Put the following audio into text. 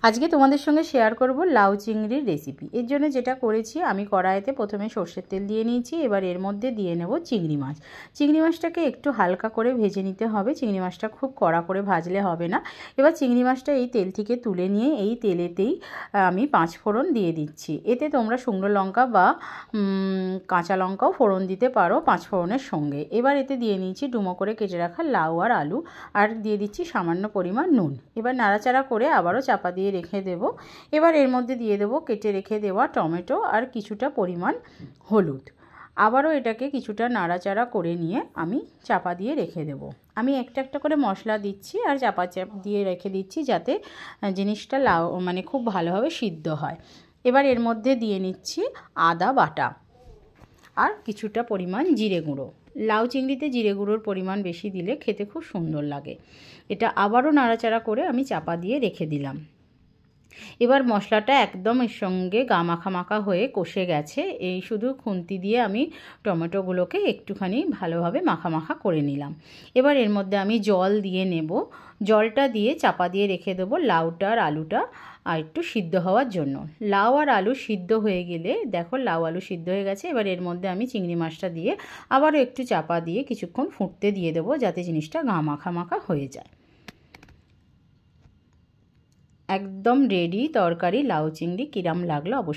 আজকে তোমাদের সঙ্গে শেয়ার করব লাউ চিংড়ির রেসিপি। এর জন্য যেটা করেছি, আমি কড়াইতে প্রথমে সর্ষের তেল দিয়ে নিয়েছি। এবার এর মধ্যে দিয়ে নেব চিংড়ি মাছ। চিংড়ি মাছটাকে একটু হালকা করে ভেজে নিতে হবে, চিংড়ি মাছটা খুব কড়া করে ভাজলে হবে না। এবার চিংড়ি মাছটা এই তেল থেকে তুলে নিয়ে এই তেলেতেই আমি 5 ফোড়ন দিয়ে দিচ্ছি। এতে তোমরা শুকনো লঙ্কা বা কাঁচা লঙ্কাও ফোড়ন দিতে পারো 5 ফোড়নের সঙ্গে। এবার এতে দিয়ে নিয়েছি ডুমো করে কেটে রাখা লাউ আর আলু, আর দিয়ে দিচ্ছি সামান্য পরিমাণ নুন। এবার নাড়াচাড়া করে আবারও চাপা দিয়ে রেখে দেব। এবার এর মধ্যে দিয়ে দেব কেটে রেখে দেওয়া টমেটো আর কিছুটা পরিমাণ হলুদ। আবারও এটাকে কিছুটা নাড়াচাড়া করে নিয়ে আমি চাপা দিয়ে রেখে দেব। আমি একটা একটা করে মশলা দিচ্ছি আর চাপা দিয়ে রেখে দিচ্ছি, যাতে জিনিসটা খুব ভালোভাবে সিদ্ধ হয়। এবার এর মধ্যে দিয়ে নিচ্ছি আদা বাটা আর কিছুটা পরিমাণ জিরে গুঁড়ো। লাউ চিংড়িতে জিরে গুঁড়োর পরিমাণ বেশি দিলে খেতে খুব সুন্দর লাগে। এটা আবারও নাড়াচাড়া করে আমি চাপা দিয়ে রেখে দিলাম। এবার মশলাটা একদম এর সঙ্গে গা মাখা মাখা হয়ে কষে গেছে। এই শুধু খুন্তি দিয়ে আমি টমেটোগুলোকে একটুখানি ভালোভাবে মাখা মাখা করে নিলাম। এবার এর মধ্যে আমি জল দিয়ে নেব। জলটা দিয়ে চাপা দিয়ে রেখে দেবো লাউটা আর আলুটা আর একটু সিদ্ধ হওয়ার জন্য। লাউ আর আলু সিদ্ধ হয়ে গেলে, দেখো লাউ আলু সিদ্ধ হয়ে গেছে। এবার এর মধ্যে আমি চিংড়ি মাছটা দিয়ে আবারও একটু চাপা দিয়ে কিছুক্ষণ ফুটতে দিয়ে দেবো, যাতে জিনিসটা গা মাখা মাখা হয়ে যায়। একদম রেডি তরকারি লাউ চিংড়ি। কিরম লাগলো অবশ্যই